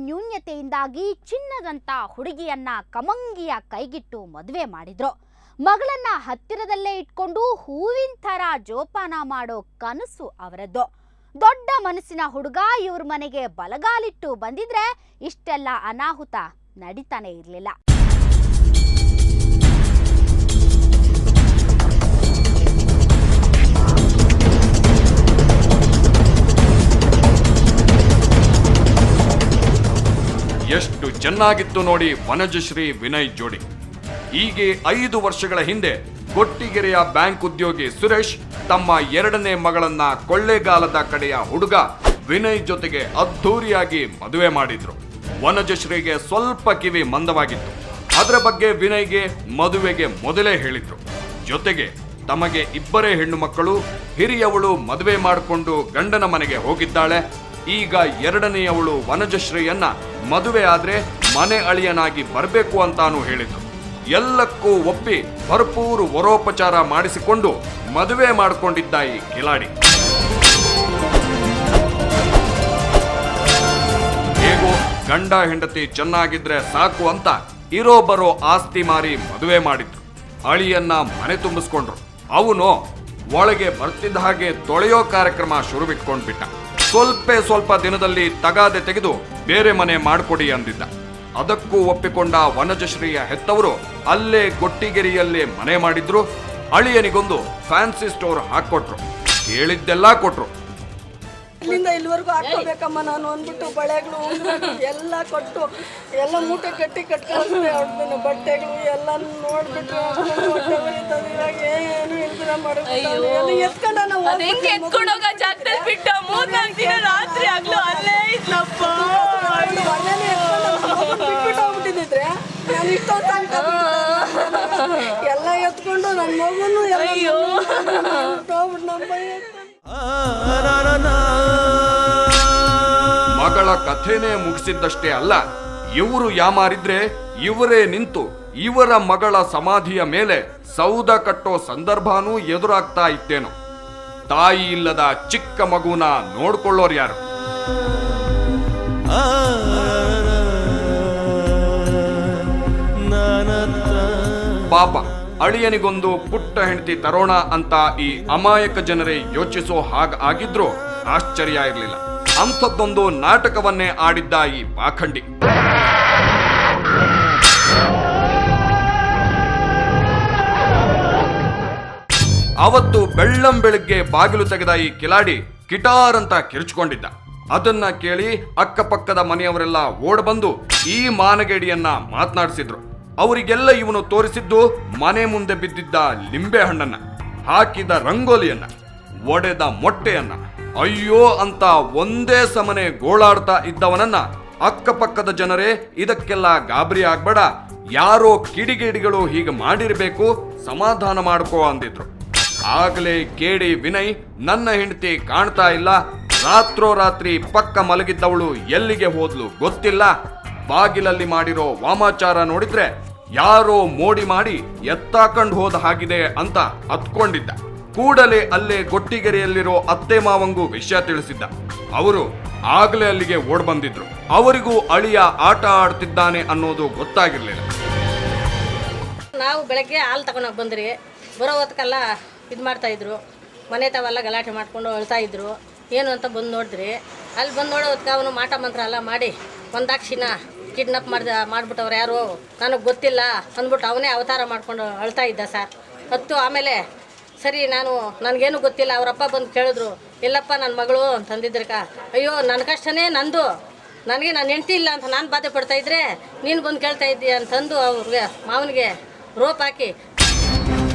ನ್ಯೂನ್ಯತೆಯಿಂದಾಗಿ ಚಿನ್ನದಂತ ಹುಡುಗಿಯನ್ನ ಕಮಂಗಿಯ ಕೈಗಿಟ್ಟು ಮದುವೆ ಮಾಡಿದ್ರು. ಮಗಳನ್ನ ಹತ್ತಿರದಲ್ಲೇ ಇಟ್ಕೊಂಡು ಹೂವಿನ ಥರ ಜೋಪಾನ ಮಾಡೋ ಕನಸು ಅವರದ್ದು. ದೊಡ್ಡ ಮನಸ್ಸಿನ ಹುಡುಗ ಇವ್ರ ಮನೆಗೆ ಬಲಗಾಲಿಟ್ಟು ಬಂದಿದ್ರೆ ಇಷ್ಟೆಲ್ಲ ಅನಾಹುತ ನಡೀತಾನೆ ಇರಲಿಲ್ಲ. ಎಷ್ಟು ಚೆನ್ನಾಗಿತ್ತು ನೋಡಿ ವನಜಶ್ರೀ ವಿನಯ್ ಜೋಡಿ. ಹೀಗೆ 5 ವರ್ಷಗಳ ಹಿಂದೆ ಕೊಟ್ಟಿಗೆರೆಯ ಬ್ಯಾಂಕ್ ಉದ್ಯೋಗಿ ಸುರೇಶ್ ತಮ್ಮ 2ನೇ ಮಗಳನ್ನ ಕೊಳ್ಳೇಗಾಲದ ಕಡೆಯ ಹುಡುಗ ವಿನಯ್ ಜೊತೆಗೆ ಅದ್ಧೂರಿಯಾಗಿ ಮದುವೆ ಮಾಡಿದ್ರು. ವನಜಶ್ರೀಗೆ ಸ್ವಲ್ಪ ಕಿವಿ ಮಂದವಾಗಿತ್ತು. ಅದರ ಬಗ್ಗೆ ವಿನಯ್ಗೆ ಮದುವೆಗೆ ಮೊದಲೇ ಹೇಳಿದ್ರು. ಜೊತೆಗೆ ತಮಗೆ 2 ಹೆಣ್ಣು ಮಕ್ಕಳು, ಹಿರಿಯವಳು ಮದುವೆ ಮಾಡಿಕೊಂಡು ಗಂಡನ ಮನೆಗೆ ಹೋಗಿದ್ದಾಳೆ. ಈಗ 2ನೇಯವಳು ವನಜಶ್ರೀಯನ್ನ ಮದುವೆ ಆದ್ರೆ ಮನೆ ಅಳಿಯನಾಗಿ ಬರಬೇಕು ಅಂತಾನು ಹೇಳಿದ್ರು. ಎಲ್ಲಕ್ಕೂ ಒಪ್ಪಿ ಭರ್ಪೂರು ವರೋಪಚಾರ ಮಾಡಿಸಿಕೊಂಡು ಮದುವೆ ಮಾಡಿಕೊಂಡಿದ್ದ ಈ ಕಿಲಾಡಿ ಹೇಗೋ ಗಂಡ ಹೆಂಡತಿ ಚೆನ್ನಾಗಿದ್ರೆ ಸಾಕು ಅಂತ ಇರೋ ಬರೋ ಆಸ್ತಿ ಮಾರಿ ಮದುವೆ ಮಾಡಿದ್ರು. ಅಳಿಯನ್ನ ಮನೆ ತುಂಬಿಸ್ಕೊಂಡ್ರು. ಅವನು ಒಳಗೆ ಬರ್ತಿದ್ದ ಹಾಗೆ ತೊಳೆಯೋ ಕಾರ್ಯಕ್ರಮ ಶುರು ಬಿಟ್ಕೊಂಡ್ಬಿಟ್ಟ. ಸ್ವಲ್ಪ ದಿನದಲ್ಲಿ ತಗಾದೆ ತೆಗೆದು ಬೇರೆ ಮನೆ ಮಾಡಿಕೊಡಿ ಅಂದಿದ್ದ. ಅದಕ್ಕೂ ಒಪ್ಪಿಕೊಂಡ ವನಜಶ್ರೀಯ ಹೆತ್ತವರು ಅಲ್ಲೇ ಕೊಟ್ಟಿಗೆರೆಯಲ್ಲೇ ಮನೆ ಮಾಡಿದ್ರು. ಅಳಿಯನಿಗೊಂದು ಫ್ಯಾನ್ಸಿ ಸ್ಟೋರ್ ಹಾಕೊಟ್ರು. ಕೇಳಿದ್ದೆಲ್ಲ ಕೊಟ್ರು. ಇಲ್ಲಿಂದ ಇಲ್ಲಿವರೆಗೂ ಹಾಕೋಬೇಕಮ್ಮ ನಾನು ಅಂದ್ಬಿಟ್ಟು ಬಳೆಗಳು ಎಲ್ಲ ಕೊಟ್ಟು ಎಲ್ಲ ಮೂಟೆ ಕಟ್ಟಿ ಕಟ್ಕೊಳ್ತೀನಿ. ಅವ್ರದ್ದು ಬಟ್ಟೆಗಳು ಎಲ್ಲ ನೋಡ್ಬಿಟ್ಟು ಇವಾಗ ಏನು ಇಲ್ದಿರ ಮಾಡೋದು ಎತ್ಕೊಂಡ ನಾವು ಎತ್ಕೊಂಡೋಗ ಜಾಗದಲ್ಲಿ ಬಿಟ್ಟು 3-4 ದಿನ ರಾತ್ರಿ ಆಗ್ಲೂ ಅಲ್ಲೇ ಇದ್ಲಪ್ಪ. ಬಿಟ್ಬಿಟ್ಟು ಹೋಗ್ಬಿಟ್ಟಿದ್ರೆ ನಾನು ಇಷ್ಟೊಂದು ಎಲ್ಲ ಎತ್ಕೊಂಡು ನನ್ನ ಮಗನು ಮಗಳ ಕಥೆನೇ ಮುಗಿಸಿದ್ದಷ್ಟೇ ಅಲ್ಲ, ಇವರು ಯಾಮಾರಿದ್ರೆ ಇವರೇ ನಿಂತು ಇವರ ಮಗಳ ಸಮಾಧಿಯ ಮೇಲೆ ಸೌಧ ಕಟ್ಟೋ ಸಂದರ್ಭನೂ ಎದುರಾಗ್ತಾ ಇತ್ತೇನೋ. ತಾಯಿ ಇಲ್ಲದ ಚಿಕ್ಕ ಮಗುನ ನೋಡ್ಕೊಳ್ಳೋರು ಯಾರು? ಪಾಪ ಅಳಿಯನಿಗೊಂದು ಪುಟ್ಟ ಹೆಂಡತಿ ತರೋಣ ಅಂತ ಈ ಅಮಾಯಕ ಜನರೇ ಯೋಚಿಸೋ ಆಗಿದ್ರೂ ಆಶ್ಚರ್ಯ ಇರಲಿಲ್ಲ. ಅಂಥದ್ದೊಂದು ನಾಟಕವನ್ನೇ ಆಡಿದ್ದ ಈ ಪಾಖಂಡಿ. ಅವತ್ತು ಬೆಳ್ಳಂಬೆಳಗ್ಗೆ ಬಾಗಿಲು ತೆಗೆದ ಈ ಕಿಲಾಡಿ ಕಿಟಾರ್ ಅಂತ ಕಿರ್ಚ್ಕೊಂಡಿದ್ದ. ಅದನ್ನ ಕೇಳಿ ಅಕ್ಕಪಕ್ಕದ ಮನೆಯವರೆಲ್ಲ ಓಡಬಂದು ಈ ಮಾನಗೇಡಿಯನ್ನ ಮಾತನಾಡಿಸಿದ್ರು. ಅವರಿಗೆಲ್ಲ ಇವನು ತೋರಿಸಿದ್ದು ಮನೆ ಮುಂದೆ ಬಿದ್ದಿದ್ದ ಲಿಂಬೆ ಹಣ್ಣನ್ನ, ಹಾಕಿದ ರಂಗೋಲಿಯನ್ನ, ಒಡೆದ ಮೊಟ್ಟೆಯನ್ನ. ಅಯ್ಯೋ ಅಂತ ಒಂದೇ ಸಮನೆ ಗೋಳಾಡ್ತಾ ಇದ್ದವನನ್ನ ಅಕ್ಕಪಕ್ಕದ ಜನರೇ ಇದಕ್ಕೆಲ್ಲ ಗಾಬರಿ ಆಗ್ಬೇಡ, ಯಾರೋ ಕಿಡಿಗೇಡಿಗಳು ಹೀಗೆ ಮಾಡಿರ್ಬೇಕು, ಸಮಾಧಾನ ಮಾಡ್ಕೋ ಅಂದಿದ್ರು. ಆಗ್ಲೇ ಕೇಳಿ ವಿನಯ್, ನನ್ನ ಹೆಂಡತಿ ಕಾಣ್ತಾ ಇಲ್ಲ, ರಾತ್ರೋರಾತ್ರಿ ಪಕ್ಕ ಮಲಗಿದ್ದವಳು ಎಲ್ಲಿಗೆ ಹೋದ್ಲು ಗೊತ್ತಿಲ್ಲ, ಬಾಗಿಲಲ್ಲಿ ಮಾಡಿರೋ ವಾಮಾಚಾರ ನೋಡಿದ್ರೆ ಯಾರೋ ಮೋಡಿ ಮಾಡಿ ಎತ್ತಾಕೊಂಡು ಹೋದ ಹಾಗಿದೆ ಅಂತ ಹತ್ಕೊಂಡಿದ್ದ. ಕೂಡಲೇ ಅಲ್ಲೇ ಕೊಟ್ಟಿಗೆರೆಯಲ್ಲಿರೋ ಅತ್ತೆ ಮಾವಂಗೂ ವಿಷಯ ತಿಳಿಸಿದ್ದ. ಅವರು ಆಗ್ಲೇ ಅಲ್ಲಿಗೆ ಓಡ್ ಬಂದಿದ್ರು. ಅವರಿಗೂ ಅಳಿಯ ಆಟ ಆಡ್ತಿದ್ದಾನೆ ಅನ್ನೋದು ಗೊತ್ತಾಗಿರ್ಲಿಲ್ಲ. ನಾವು ಬೆಳಗ್ಗೆ ಹಾಲು ತಗೊಂಡೋಗಿ ಬಂದ್ರಿ, ಬರೋ ಹೊತ್ಕಲ್ಲ ಇದು ಮಾಡ್ತಾ ಇದ್ರು, ಮನೆ ತಾವೆಲ್ಲ ಗಲಾಟೆ ಮಾಡ್ಕೊಂಡು ಅಳ್ತಾ ಇದ್ರು. ಏನು ಅಂತ ಬಂದು ನೋಡಿದ್ರಿ. ಅಲ್ಲಿ ಬಂದು ನೋಡೋ ಹೊತ್ಕ ಅವನು ಮಾಟ ಮಂತ್ರ ಎಲ್ಲ ಮಾಡಿ ಒಂದಾಕ್ಷಿನ ಕಿಡ್ನಾಪ್ ಮಾಡ್ಬಿಟ್ಟವ್ರು ಯಾರು ನನಗೆ ಗೊತ್ತಿಲ್ಲ ಅಂದ್ಬಿಟ್ಟು ಅವನೇ ಅವತಾರ ಮಾಡ್ಕೊಂಡು ಅಳ್ತಾ ಇದ್ದ ಸರ್. ಆಮೇಲೆ ಸರಿ ನನಗೇನು ಗೊತ್ತಿಲ್ಲ. ಅವರಪ್ಪ ಬಂದು ಕೇಳಿದ್ರು, ಇಲ್ಲಪ್ಪ ನನ್ನ ಮಗಳು ಅಂತಂದಿದ್ರಕ. ಅಯ್ಯೋ ನನ್ನ ಕಷ್ಟನೇ ನಂದು, ನನಗೆ ನನ್ನ ಹೆಂಡತಿ ಇಲ್ಲ ಅಂತ ನಾನು ಬಾಧೆ ಪಡ್ತಾ ಇದ್ರೆ ನೀನು ಬಂದು ಕೇಳ್ತಾ ಇದ್ದೀಯ ಅಂತಂದು ಅವ್ರಿಗೆ ಮಾವನಿಗೆ ರೋಪ್ ಹಾಕಿ.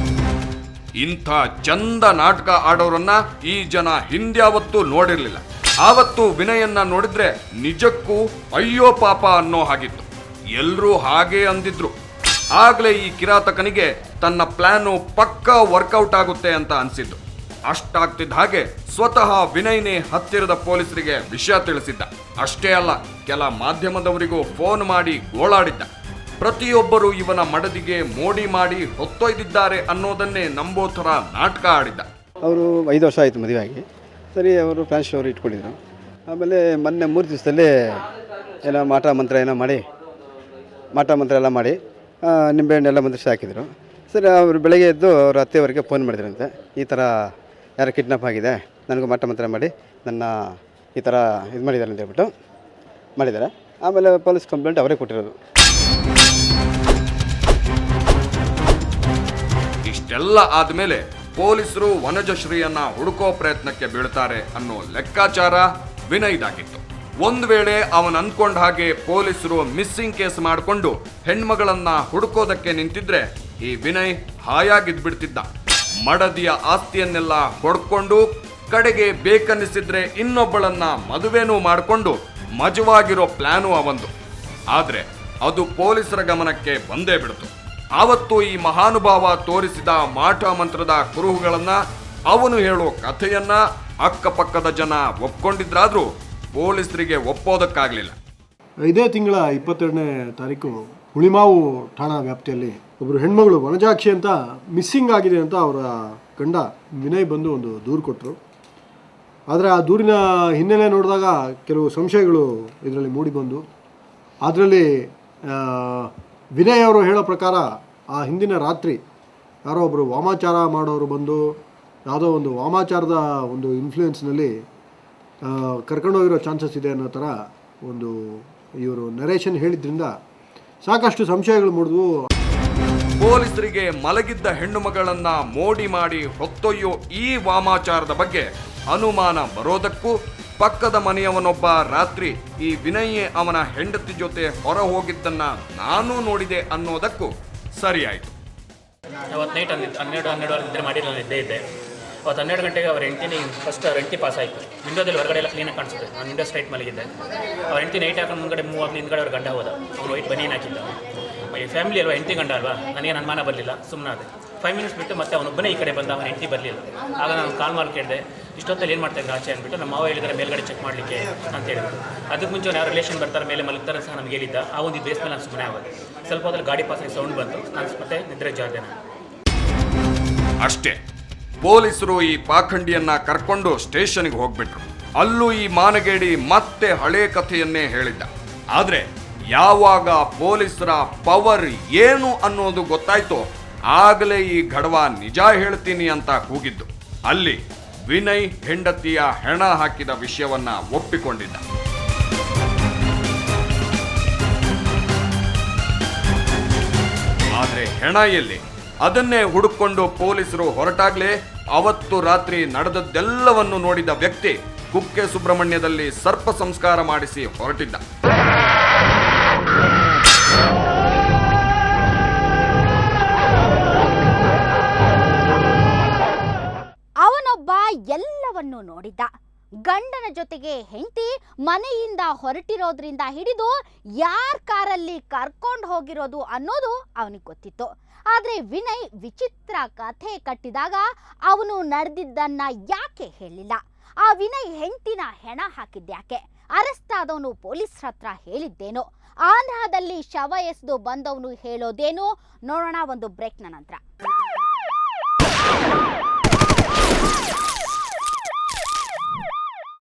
ಇಂಥ ಚಂದ ನಾಟಕ ಆಡೋರನ್ನ ಈ ಜನ ಹಿಂದ್ಯಾವತ್ತೂ ನೋಡಿರ್ಲಿಲ್ಲ. ಆವತ್ತು ವಿನಯನ್ನ ನೋಡಿದ್ರೆ ನಿಜಕ್ಕೂ ಅಯ್ಯೋ ಪಾಪ ಅನ್ನೋ ಹಾಗಿತ್ತು. ಎಲ್ರೂ ಹಾಗೇ ಅಂದಿದ್ರು. ಆಗ್ಲೇ ಈ ಕಿರಾತಕನಿಗೆ ತನ್ನ ಪ್ಲಾನು ಪಕ್ಕಾ ವರ್ಕೌಟ್ ಆಗುತ್ತೆ ಅಂತ ಅನ್ಸಿದ್ದು. ಅಷ್ಟಾಗ್ತಿದ್ದ ಹಾಗೆ ಸ್ವತಃ ವಿನಯ್ನೇ ಹತ್ತಿರದ ಪೊಲೀಸರಿಗೆ ವಿಷಯ ತಿಳಿಸಿದ್ದ. ಅಷ್ಟೇ ಅಲ್ಲ, ಕೆಲ ಮಾಧ್ಯಮದವರಿಗೂ ಫೋನ್ ಮಾಡಿ ಗೋಳಾಡಿದ್ದ. ಪ್ರತಿಯೊಬ್ಬರು ಇವನ ಮಡದಿಗೆ ಮೋಡಿ ಮಾಡಿ ಹೊತ್ತೊಯ್ದಿದ್ದಾರೆ ಅನ್ನೋದನ್ನೇ ನಂಬೋ ಥರ ನಾಟಕ ಆಡಿದ್ದ. ಅವರು 5 ವರ್ಷ ಆಯಿತು ಮದುವೆಯಾಗಿ. ಸರಿ, ಅವರು ಫ್ಯಾನ್ಸಿ ಅವರು ಇಟ್ಕೊಂಡಿದ್ರು. ಆಮೇಲೆ ಮೊನ್ನೆ 3 ದಿವಸದಲ್ಲೇ ಏನೋ ಮಾಟ ಮಂತ್ರ ಎಲ್ಲ ಮಾಡಿ ನಿಂಬೆಹಣ್ಣೆಲ್ಲ ಮಂತ್ರಿಸಿ ಹಾಕಿದರು. ಸರಿ, ಅವರು ಬೆಳಗ್ಗೆ ಎದ್ದು ಅವ್ರ ಅತ್ತೆಯವರಿಗೆ ಫೋನ್ ಮಾಡಿದ್ರಂತೆ, ಈ ಥರ ಯಾರು ಕಿಡ್ನಾಪ್ ಆಗಿದೆ, ನನಗೂ ಮಾಟ ಮಂತ್ರ ಮಾಡಿ ನನ್ನ ಈ ಥರ ಇದು ಮಾಡಿದ್ದಾರೆ ಅಂತ ಹೇಳ್ಬಿಟ್ಟು ಮಾಡಿದ್ದಾರೆ. ಆಮೇಲೆ ಪೊಲೀಸ್ ಕಂಪ್ಲೇಂಟ್ ಅವರೇ ಕೊಟ್ಟಿರೋದು. ಇಷ್ಟೆಲ್ಲ ಆದಮೇಲೆ ಪೊಲೀಸರು ವನಜಶ್ರೀಯನ್ನ ಹುಡುಕೋ ಪ್ರಯತ್ನಕ್ಕೆ ಬೀಳ್ತಾರೆ ಅನ್ನೋ ಲೆಕ್ಕಾಚಾರ ವಿನಯ್ದಾಗಿತ್ತು. ಒಂದು ವೇಳೆ ಅವನ್ ಅಂದ್ಕೊಂಡ ಹಾಗೆ ಪೊಲೀಸರು ಮಿಸ್ಸಿಂಗ್ ಕೇಸ್ ಮಾಡಿಕೊಂಡು ಹೆಣ್ಮಗಳನ್ನ ಹುಡುಕೋದಕ್ಕೆ ನಿಂತಿದ್ರೆ ಈ ವಿನಯ್ ಹಾಯಾಗಿದ್ಬಿಡ್ತಿದ್ದ. ಮಡದಿಯ ಆಸ್ತಿಯನ್ನೆಲ್ಲ ಹೊಡ್ಕೊಂಡು ಕಡೆಗೆ ಬೇಕನ್ನಿಸಿದ್ರೆ ಇನ್ನೊಬ್ಬಳನ್ನ ಮದುವೆನೂ ಮಾಡಿಕೊಂಡು ಮಜವಾಗಿರೋ ಪ್ಲಾನು ಅವಂದು. ಆದ್ರೆ ಅದು ಪೊಲೀಸರ ಗಮನಕ್ಕೆ ಬಂದೇ ಬಿಡ್ತು. ಆವತ್ತು ಈ ಮಹಾನುಭಾವ ತೋರಿಸಿದ ಮಾಟ ಮಂತ್ರದ ಕುರುಹುಗಳನ್ನ, ಅವನು ಹೇಳೋ ಕಥೆಯನ್ನ ಅಕ್ಕಪಕ್ಕದ ಜನ ಒಪ್ಕೊಂಡಿದ್ರಾದ್ರೂ ಪೊಲೀಸರಿಗೆ ಒಪ್ಪೋದಕ್ಕಾಗಲಿಲ್ಲ. ಇದೇ ತಿಂಗಳ 22ನೇ ತಾರೀಕು ಹುಳಿಮಾವು ಠಾಣಾ ವ್ಯಾಪ್ತಿಯಲ್ಲಿ ಒಬ್ಬರು ಹೆಣ್ಮಗಳು ವನಜಾಕ್ಷಿ ಅಂತ ಮಿಸ್ಸಿಂಗ್ ಆಗಿದೆ ಅಂತ ಅವರ ಗಂಡ ವಿನಯ್ ಬಂದು ಒಂದು ದೂರು ಕೊಟ್ಟರು. ಆದರೆ ಆ ದೂರಿನ ಹಿನ್ನೆಲೆ ನೋಡಿದಾಗ ಕೆಲವು ಸಂಶಯಗಳು ಇದರಲ್ಲಿ ಮೂಡಿಬಂದು, ಅದರಲ್ಲಿ ವಿನಯ್ ಅವರು ಹೇಳೋ ಪ್ರಕಾರ ಆ ಹಿಂದಿನ ರಾತ್ರಿ ಯಾರೋ ಒಬ್ಬರು ವಾಮಾಚಾರ ಮಾಡೋರು ಬಂದು ಯಾವುದೋ ಒಂದು ವಾಮಾಚಾರದ ಒಂದು ಇನ್ಫ್ಲೂಯೆನ್ಸ್ನಲ್ಲಿ ಕರ್ಕೊಂಡೋಗಿರೋ ಚಾನ್ಸಸ್ ಇದೆ ಅನ್ನೋ ಥರ ಒಂದು ಇವರು ನರೇಷನ್ ಹೇಳಿದ್ರಿಂದ ಸಾಕಷ್ಟು ಸಂಶಯಗಳು ಮೂಡಿದ್ವು. ಪೊಲೀಸರಿಗೆ ಮಲಗಿದ್ದ ಹೆಣ್ಣು ಮಗಳನ್ನ ಮೋಡಿ ಮಾಡಿ ಹೊತ್ತೊಯ್ಯೋ ಈ ವಾಮಾಚಾರದ ಬಗ್ಗೆ ಅನುಮಾನ ಬರೋದಕ್ಕೂ, ಪಕ್ಕದ ಮನೆಯವನೊಬ್ಬ ರಾತ್ರಿ ಈ ವಿನಯ್ ಅವನ ಹೆಂಡತಿ ಜೊತೆ ಹೊರ ಹೋಗಿದ್ದನ್ನ ನಾನು ನೋಡಿದೆ ಅನ್ನೋದಕ್ಕೂ ಸರಿಯಾಯಿತು. ಅವತ್ತು ನೈಟ್ 12 ನಿದ್ರೆ ಮಾಡಿ ನಾನು ಇದ್ದೆ. ಅವತ್ತು 12 ಗಂಟೆಗೆ ಅವ್ರ ಹೆಂಡತಿನಿ ಫಸ್ಟ್ ಅವ್ರ ಹೆಂಡತಿ ಪಾಸ್ ಆಯಿತು. ವಿಂಡೋದಲ್ಲಿ ಹೊರಗಡೆ ಎಲ್ಲ ಕ್ಲೀನಾಗಿ ಕಾಣಿಸುತ್ತೆ. ನಾನು ವಿಂಡೋ ಸ್ಟ್ರೈಟ್ ಮಲಗಿದ್ದೆ. ಅವ್ರ ಹೆಂಡತಿ ನೈಟ್ ಹಾಕೊಂಡು ಮುಂದ್ಗಡೆ ಮೂವ್ ಆಗಿ ಹಿಂದ್ಗಡೆ ಅವ್ರ ಗಂಡ ಹೋದ. ಅವ್ನು ವೈಟ್ ಬನೀನ್ ಹಾಕಿದ್ದ. ಈ ಫ್ಯಾಮಿಲಿ ಅಲ್ವಾ, ಹೆಂಡತಿ ಗಂಡ ಅಲ್ವಾ, ನನಗೆ ಅನುಮಾನ ಬರಲಿಲ್ಲ, ಸುಮ್ಮನೆ ಅದೇ 5 ಮಿನಿಟ್ಸ್ ಬಿಟ್ಟು ಮತ್ತೆ ಅವನೊಬ್ಬನೇ ಈ ಕಡೆ ಬಂದ, ಅವನ ಹೆಂಡತಿ ಬರಲಿಲ್ಲ. ಆಗ ನಾನು ಕಾಲ್ ಮಾಡಿ ಕೇಳಿದೆ, ಇಷ್ಟೊತ್ತಲ್ಲಿ ಏನು ಮಾಡ್ತಾಯಿದ್ರು ಆಚೆ ಅಂದ್ಬಿಟ್ಟು. ನಮ್ಮ ಮಾವ ಹೇಳಿದರೆ ಮೇಲ್ಗಡೆ ಚೆಕ್ ಮಾಡಲಿಕ್ಕೆ ಅಂತ ಹೇಳಿದ್ರು. ಅದಕ್ಕೆ ಮುಂಚೆ ಯಾವ ರಿಲೇಷನ್ ಬರ್ತಾರೆ ಮೇಲೆ ಮಲಗ್ತಾರೆ ಸಹ ನಮ್ಗೆ ಹೇಳಿದ್ದ. ಆ ಒಂದು ಬೇಸ್ ಮೇಲೆ ನಾನು ಸುಮ್ಮನೆ ಆಗೋದು. ಸ್ವಲ್ಪ ಹೊತ್ತಲ್ಲಿ ಗಾಡಿ ಪಾಸಾಗಿ ಸೌಂಡ್ ಬಂತು, ನಾನು ಮತ್ತೆ ನಿದ್ರೆ ಜಾರ್ದೆ. ಅಷ್ಟೇ, ಪೊಲೀಸರು ಈ ಪಾಖಂಡಿಯನ್ನ ಕರ್ಕೊಂಡು ಸ್ಟೇಷನ್ಗೆ ಹೋಗ್ಬಿಟ್ರು. ಅಲ್ಲೂ ಈ ಮಾನಗೇಡಿ ಮತ್ತೆ ಹಳೆ ಕಥೆಯನ್ನೇ ಹೇಳಿದ್ದ. ಆದ್ರೆ ಯಾವಾಗ ಪೊಲೀಸರ ಪವರ್ ಏನು ಅನ್ನೋದು ಗೊತ್ತಾಯ್ತೋ ಆಗಲೇ ಈ ಗಡವ ನಿಜ ಹೇಳ್ತೀನಿ ಅಂತ ಕೂಗಿದ್ದು. ಅಲ್ಲಿ ವಿನಯ್ ಹೆಂಡತಿಯ ಹೆಣ ಹಾಕಿದ ವಿಷಯವನ್ನ ಒಪ್ಪಿಕೊಂಡಿದ್ದ. ಆದ್ರೆ ಹೆಣ ಎಲ್ಲಿ? ಅದನ್ನೇ ಹುಡುಕೊಂಡು ಪೊಲೀಸರು ಹೊರಟಾಗ್ಲೇ ಅವತ್ತು ರಾತ್ರಿ ನಡೆದದ್ದೆಲ್ಲವನ್ನು ನೋಡಿದ ವ್ಯಕ್ತಿ ಕುಕ್ಕೆ ಸುಬ್ರಹ್ಮಣ್ಯದಲ್ಲಿ ಸರ್ಪ ಸಂಸ್ಕಾರ ಮಾಡಿಸಿ ಹೊರಟಿದ್ದ. ಅವನೊಬ್ಬ ಎಲ್ಲವನ್ನೂ ನೋಡಿದ್ದ. ಗಂಡನ ಜೊತೆಗೆ ಹೆಂಡತಿ ಮನೆಯಿಂದ ಹೊರಟಿರೋದ್ರಿಂದ ಹಿಡಿದು ಯಾರ ಕಾರಲ್ಲಿ ಕರ್ಕೊಂಡು ಹೋಗಿರೋದು ಅನ್ನೋದು ಅವನಿಗೆ ಗೊತ್ತಿತ್ತು. ಆದರೆ ವಿನಯ್ ವಿಚಿತ್ರ ಕಥೆ ಕಟ್ಟಿದಾಗ ಅವನು ನಡೆದಿದ್ದನ್ನ ಯಾಕೆ ಹೇಳಿಲ್ಲ? ಆ ವಿನಯ್ ಹೆಂಡತಿನ ಹೆಣ ಹಾಕಿದ್ಯಾಕೆ? ಅರೆಸ್ಟ್ ಆದವನು ಪೊಲೀಸರ ಹತ್ರ ಹೇಳಿದ್ದೇನು? ಆಂಧ್ರದಲ್ಲಿ ಶವ ಎಸೆದು ಬಂದವನು ಹೇಳೋದೇನು? ನೋಡೋಣ ಒಂದು ಬ್ರೇಕ್ನ ನಂತರ.